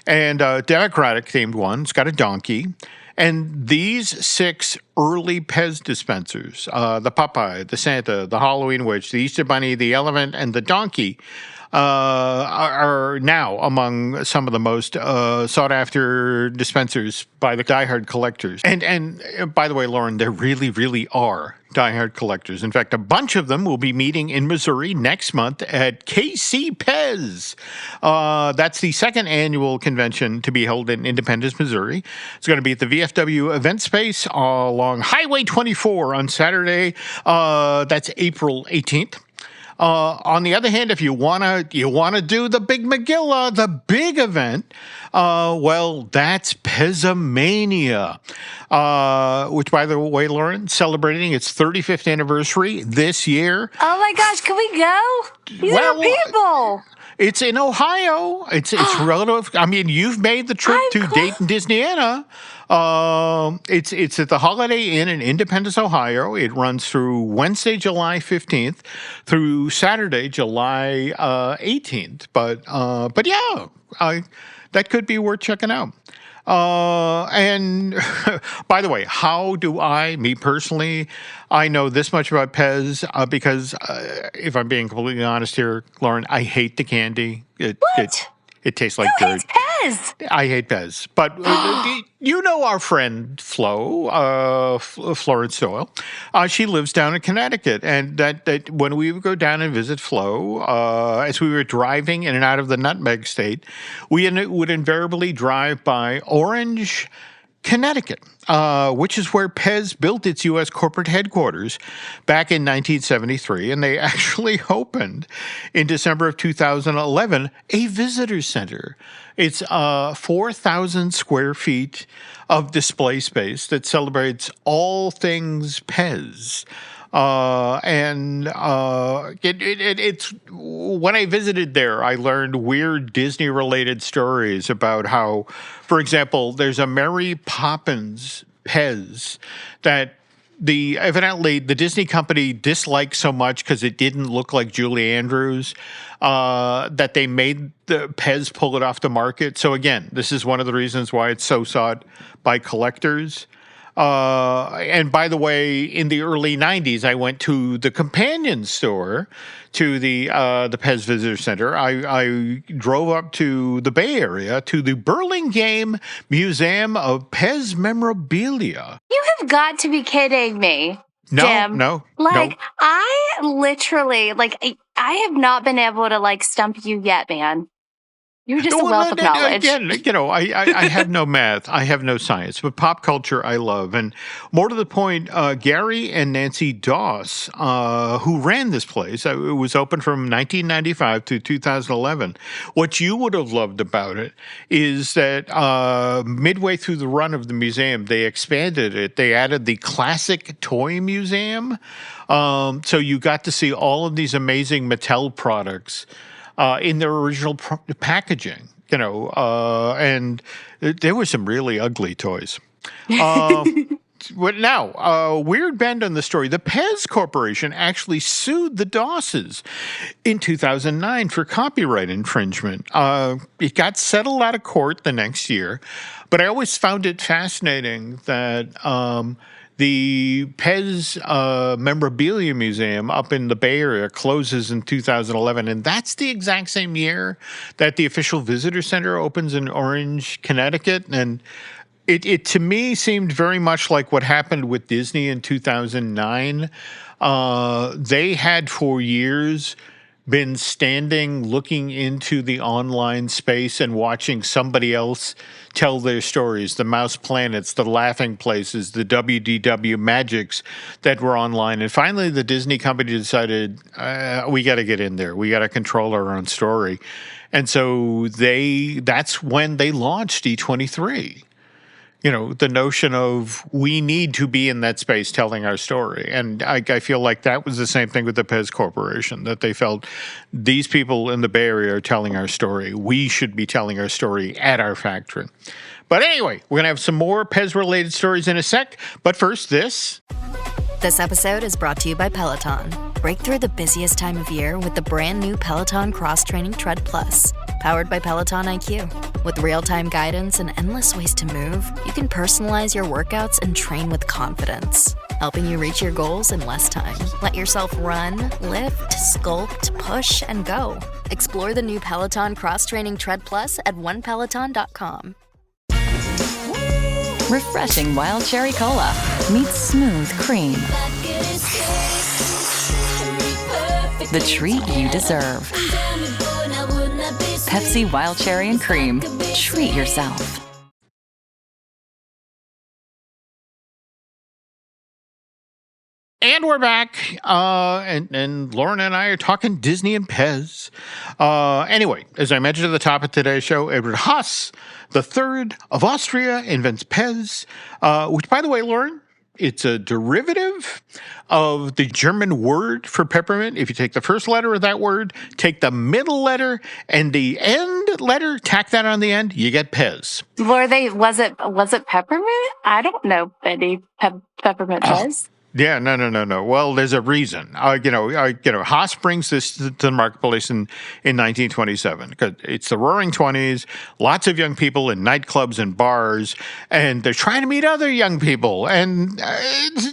And a Democratic-themed one. It's got a donkey. And these 6 early Pez dispensers, the Popeye, the Santa, the Halloween Witch, the Easter Bunny, the Elephant, and the Donkey, are now among some of the most sought-after dispensers by the diehard collectors. And by the way, Lauren, there really, really are diehard collectors. In fact, a bunch of them will be meeting in Missouri next month at KC Pez. That's the second annual convention to be held in Independence, Missouri. It's going to be at the VFW event space along Highway 24 on Saturday. That's April 18th. On the other hand, if you wanna do the big Megillah, the big event, well, that's Pezomania, which, by the way, Lauren, celebrating its 35th anniversary this year. Oh my gosh, can we go? These are people. It's in Ohio. It's relative. I mean, you've made the trip to Dayton, Disneyland. It's at the Holiday Inn in Independence, Ohio. It runs through Wednesday, July 15th through Saturday, July 18th. But yeah, that could be worth checking out. And by the way, how do me personally, I know this much about Pez because if I'm being completely honest here, Lauren, I hate the candy. It tastes like dirt. Pez? I hate Pez. But you know our friend Flo, Florence Doyle. She lives down in Connecticut. And that when we would go down and visit Flo, as we were driving in and out of the Nutmeg State, we would invariably drive by Orange, Connecticut, which is where Pez built its U.S. corporate headquarters back in 1973, and they actually opened in December of 2011 a visitor center. It's 4,000 square feet of display space that celebrates all things Pez. It's when I visited there, I learned weird Disney-related stories about how, for example, there's a Mary Poppins Pez that evidently the Disney company disliked so much because it didn't look like Julie Andrews that they made the Pez pull it off the market. So again, this is one of the reasons why it's so sought by collectors. And by the way, in the early 90s, I went to the companion store to the Pez Visitor Center. I drove up to the Bay Area to the Burlingame Museum of Pez Memorabilia. You have got to be kidding me. Jim. No. I literally, I have not been able to, stump you yet, man. You're just a wealth of knowledge. Again, I have no math. I have no science. But pop culture I love. And more to the point, Gary and Nancy Doss, who ran this place, it was open from 1995 to 2011. What you would have loved about it is that midway through the run of the museum, they expanded it. They added the Classic Toy Museum. So you got to see all of these amazing Mattel products in their original packaging, and there were some really ugly toys. But now, weird bend on the story. The Pez Corporation actually sued the Dosses in 2009 for copyright infringement. It got settled out of court the next year, but I always found it fascinating that the Pez Memorabilia Museum up in the Bay Area closes in 2011, and that's the exact same year that the official visitor center opens in Orange, Connecticut. And it to me seemed very much like what happened with Disney in 2009. They had for years been standing looking into the online space and watching somebody else tell their stories, the Mouse Planets, the Laughing Places, the WDW Magics that were online. And finally, the Disney company decided, we got to get in there. We got to control our own story. And so that's when they launched D23. The notion of we need to be in that space telling our story. And I feel like that was the same thing with the Pez Corporation, that they felt these people in the Bay Area are telling our story. We should be telling our story at our factory. But anyway, we're going to have some more Pez-related stories in a sec. But first, this. This episode is brought to you by Peloton. Break through the busiest time of year with the brand new Peloton Cross Training Tread Plus. Powered by Peloton IQ. With real-time guidance and endless ways to move, you can personalize your workouts and train with confidence, helping you reach your goals in less time. Let yourself run, lift, sculpt, push, and go. Explore the new Peloton Cross Training Tread Plus at onepeloton.com. Refreshing wild cherry cola meets smooth cream. The treat you deserve. Pepsi Wild Cherry and Cream. Treat yourself. And we're back, and Lauren and I are talking Disney and Pez. Anyway, as I mentioned at the top of today's show, Edward Haas, the third of Austria, invents Pez, which, by the way, Lauren, it's a derivative of the German word for peppermint. If you take the first letter of that word, take the middle letter, and the end letter, tack that on the end, you get Pez. Was it peppermint? I don't know any peppermint Pez. Yeah, no. Well, there's a reason. Haas brings this to the marketplace in 1927 because it's the Roaring 20s. Lots of young people in nightclubs and bars, and they're trying to meet other young people. And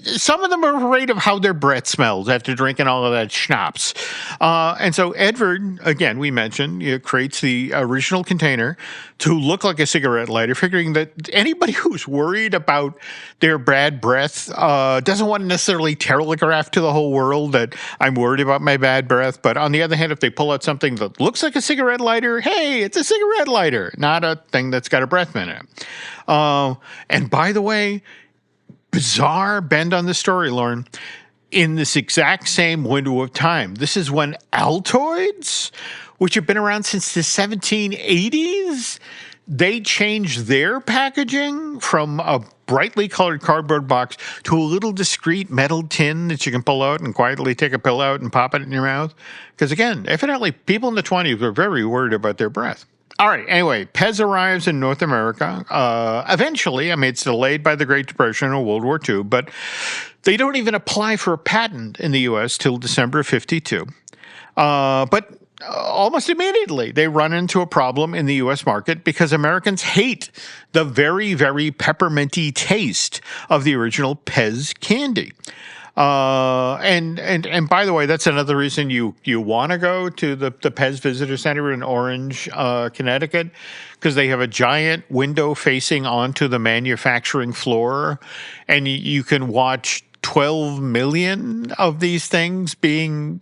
some of them are afraid of how their breath smells after drinking all of that schnapps. And so Edward, again, we mentioned, creates the original container to look like a cigarette lighter, figuring that anybody who's worried about their bad breath doesn't want to necessarily telegraph to the whole world that I'm worried about my bad breath. But on the other hand, if they pull out something that looks like a cigarette lighter, hey, it's a cigarette lighter, not a thing that's got a breath in it. And by the way, bizarre bend on the story, Lauren. In this exact same window of time, this is when Altoids, which have been around since the 1780s, they changed their packaging from a brightly colored cardboard box to a little discreet metal tin that you can pull out and quietly take a pill out and pop it in your mouth. Because again, evidently people in the 20s were very worried about their breath. All right, anyway, Pez arrives in North America. Eventually, it's delayed by the Great Depression or World War II, but they don't even apply for a patent in the U.S. till December of 52. But almost immediately, they run into a problem in the U.S. market because Americans hate the very, very pepperminty taste of the original Pez candy. And by the way, that's another reason you want to go to the Pez Visitor Center in Orange, Connecticut, because they have a giant window facing onto the manufacturing floor, and you can watch 12 million of these things being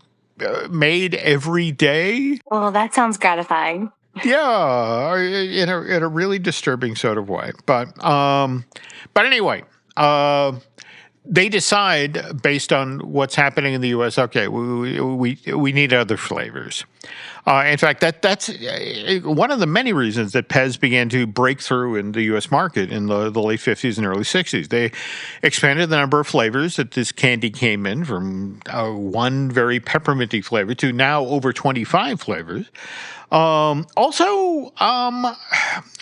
made every day. Well, that sounds gratifying. Yeah, in a really disturbing sort of way. But anyway, they decide based on what's happening in the U.S. Okay, we need other flavors. In fact, that's one of the many reasons that Pez began to break through in the U.S. market in the late 50s and early 60s. They expanded the number of flavors that this candy came in from one very pepperminty flavor to now over 25 flavors.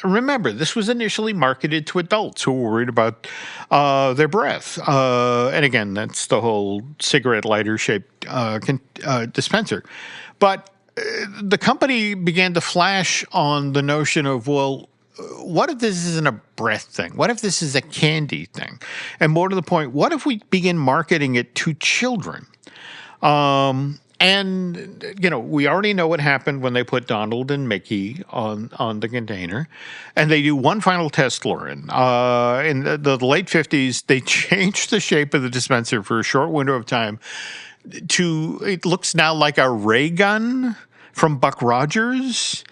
Remember, this was initially marketed to adults who were worried about their breath. And again, that's the whole cigarette lighter-shaped dispenser. But the company began to flash on the notion of, well, what if this isn't a breath thing? What if this is a candy thing? And more to the point, what if we begin marketing it to children? And, we already know what happened when they put Donald and Mickey on the container. And they do one final test, Lauren. In the late 50s, they changed the shape of the dispenser for a short window of time it looks now like a ray gun from Buck Rogers.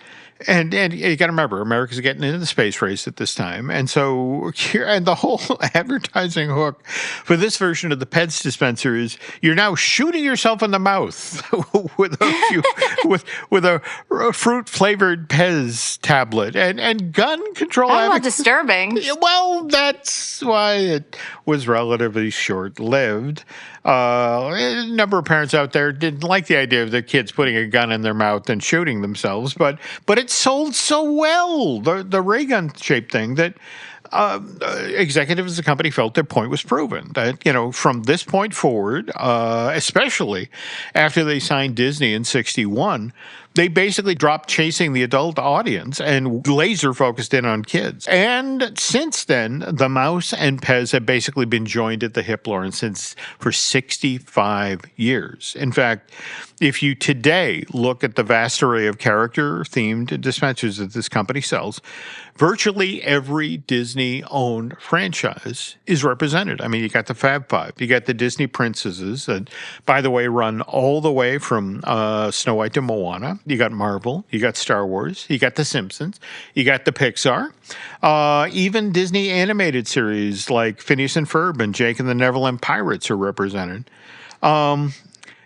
And you got to remember, America's getting into the space race at this time. And so the whole advertising hook for this version of the Pez dispenser is you're now shooting yourself in the mouth with a fruit-flavored Pez tablet and gun control. That's not disturbing. Well, that's why it was relatively short-lived. A number of parents out there didn't like the idea of the kids putting a gun in their mouth and shooting themselves, but it sold so well, the ray gun shaped thing, that executives of the company felt their point was proven. That, from this point forward, especially after they signed Disney in 1961, They basically dropped chasing the adult audience and laser focused in on kids. And since then, the Mouse and Pez have basically been joined at the hip, Lauren, for 65 years. In fact, if you today look at the vast array of character-themed dispensers that this company sells, virtually every Disney-owned franchise is represented. I mean, you got the Fab Five, you got the Disney princesses that, by the way, run all the way from Snow White to Moana. You got Marvel, you got Star Wars, you got The Simpsons, you got the Pixar, even Disney animated series like Phineas and Ferb and Jake and the Neverland Pirates are represented.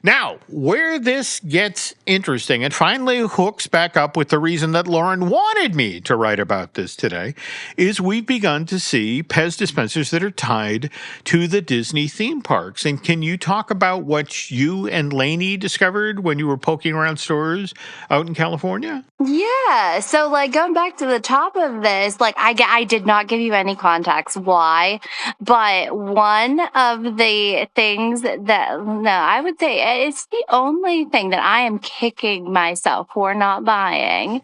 Now, where this gets interesting and finally hooks back up with the reason that Lauren wanted me to write about this today is we've begun to see Pez dispensers that are tied to the Disney theme parks. And can you talk about what you and Lainey discovered when you were poking around stores out in California? Yeah. So, going back to the top of this, I did not give you any context why, but one of the things I would say it's the only thing that I am kicking myself for not buying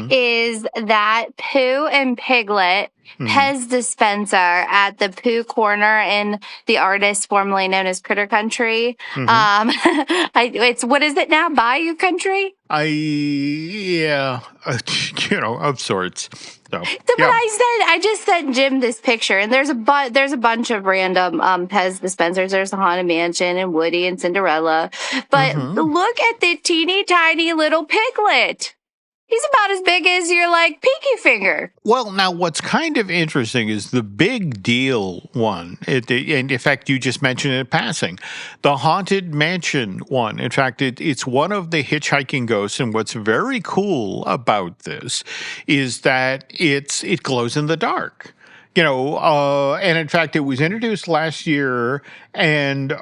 is that Pooh and Piglet Pez dispenser at the Pooh Corner in the Artist formerly known as Critter Country. It's what is it now? Bayou Country? Of sorts. So, but I just sent Jim this picture, and there's a bunch of random Pez dispensers. There's the Haunted Mansion and Woody and Cinderella. But look at the teeny tiny little Piglet. He's about as big as your, pinky finger. Well, now, what's kind of interesting is the big deal one. And in fact, you just mentioned it in passing. The Haunted Mansion one. In fact, it's one of the hitchhiking ghosts. And what's very cool about this is that it glows in the dark. And in fact, it was introduced last year. And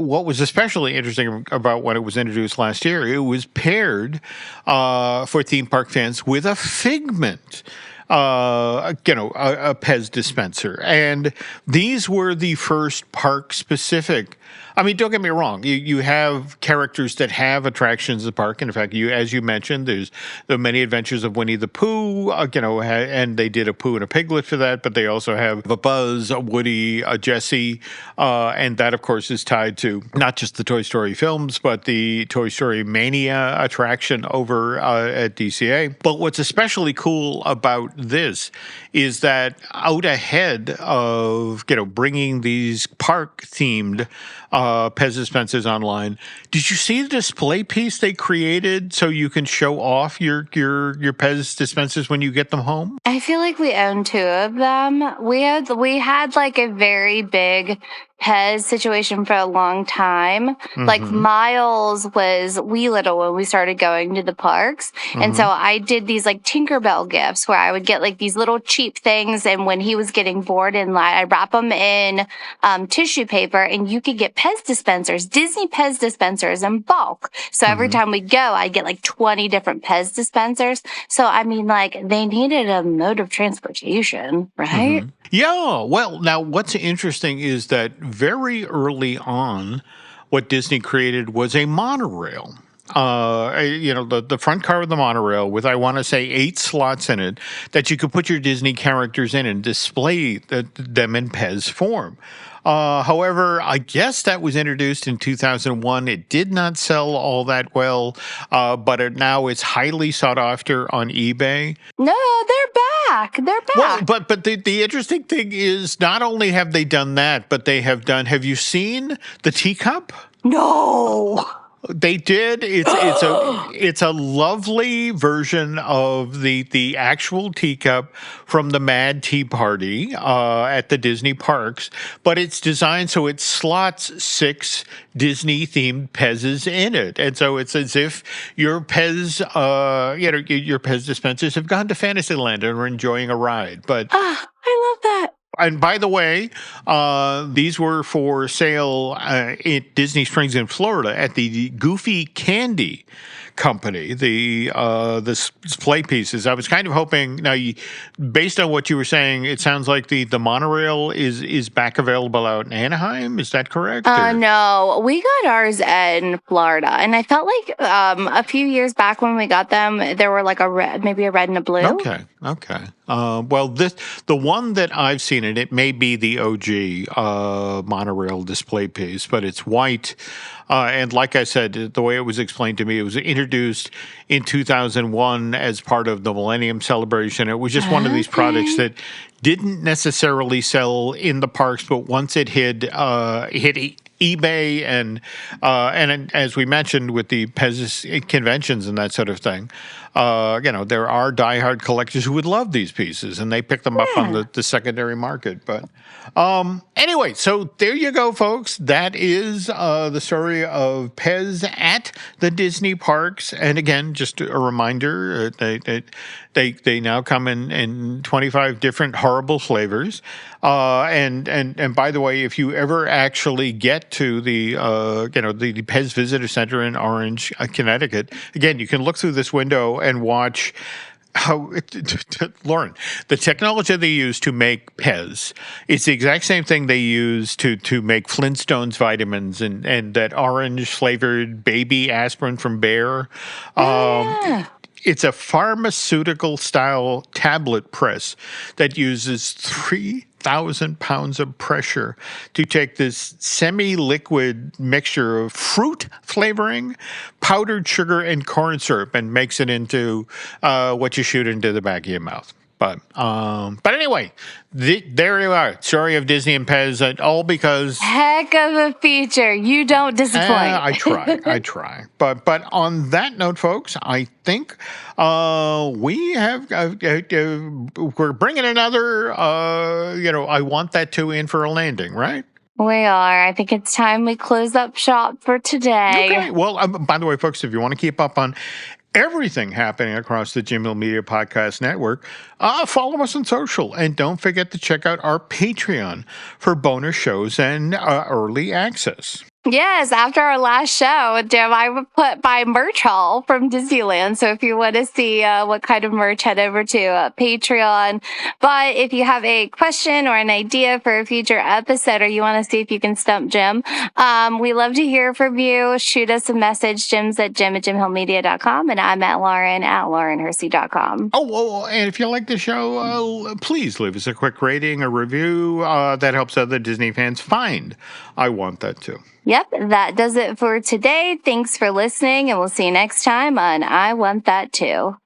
what was especially interesting about when it was introduced last year, it was paired for theme park fans with a Figment. A Pez dispenser. And these were the first park-specific. I mean, don't get me wrong. You have characters that have attractions at the park. And in fact, as you mentioned, there's the Many Adventures of Winnie the Pooh, and they did a Pooh and a Piglet for that. But they also have a Buzz, a Woody, a Jessie. And that, of course, is tied to not just the Toy Story films, but the Toy Story Mania attraction over at DCA. But what's especially cool about this is that out ahead of, bringing these park-themed Pez dispensers online, did you see the display piece they created so you can show off your Pez dispensers when you get them home? I feel like we own two of them. We had a very big Pez situation for a long time. Miles was wee little when we started going to the parks. And so I did these Tinkerbell gifts where I would get these little cheap things. And when he was getting bored in line, I wrap them in tissue paper and you could get Pez dispensers, Disney Pez dispensers in bulk. So every time we go, I'd get 20 different Pez dispensers. So, I mean, they needed a mode of transportation, right? Yeah. Well, now what's interesting is that very early on, what Disney created was a monorail. The front car of the monorail with, I want to say, 8 slots in it that you could put your Disney characters in and display them in Pez form. However, I guess that was introduced in 2001. It did not sell all that well, but now it's highly sought after on eBay. No, they're back. They're back. Well, but the interesting thing is not only have they done that, but they have you seen the teacup? No. They did. It's a lovely version of the actual teacup from the Mad Tea Party at the Disney parks, but it's designed so it slots 6 Disney themed Pez's in it, and so it's as if your Pez, your Pez dispensers have gone to Fantasyland and are enjoying a ride. But I love that. And by the way, these were for sale at Disney Springs in Florida at the Goofy Candy company, the display pieces. I was kind of hoping, now, based on what you were saying, it sounds like the monorail is back available out in Anaheim. Is that correct? No, we got ours in Florida, and I felt like a few years back when we got them, there were like maybe a red and a blue. Okay. Well, the one that I've seen, and it may be the OG monorail display piece, but it's white. And like I said, the way it was explained to me, it was introduced in 2001 as part of the Millennium Celebration. It was just one of these products that didn't necessarily sell in the parks, but once it hit eBay and as we mentioned with the Pez conventions and that sort of thing, there are diehard collectors who would love these pieces, and they pick them up on the secondary market. But anyway, so there you go, folks. That is the story of Pez at the Disney parks. And again, just a reminder, they now come in 25 different horrible flavors. And by the way, if you ever actually get to the Pez Visitor Center in Orange, Connecticut, again, you can look through this window and watch how, Lauren, the technology they use to make Pez, it's the exact same thing they use to make Flintstones vitamins and that orange flavored baby aspirin from Bayer. It's a pharmaceutical style tablet press that uses 3,000 pounds of pressure to take this semi-liquid mixture of fruit flavoring, powdered sugar, and corn syrup and makes it into what you shoot into the back of your mouth. But anyway, there you are. Story of Disney and Pez, all because... Heck of a feature. You don't disappoint. I try. But on that note, folks, I think we have... we're bringing another, I want that to in for a landing, right? We are. I think it's time we close up shop for today. Okay. Well, by the way, folks, if you want to keep up on everything happening across the Jim Hill Media Podcast Network, follow us on social. And don't forget to check out our Patreon for bonus shows and early access. Yes, after our last show, Jim, I would put my merch haul from Disneyland. So if you want to see what kind of merch, head over to Patreon. But if you have a question or an idea for a future episode, or you want to see if you can stump Jim, we love to hear from you. Shoot us a message, Jim@jimhillmedia.com, and I'm at Lauren at laurenhersey.com. Oh, and if you like the show, please leave us a quick rating, a review. That helps other Disney fans find I Want That Too. Yep, that does it for today. Thanks for listening, and we'll see you next time on I Want That Too.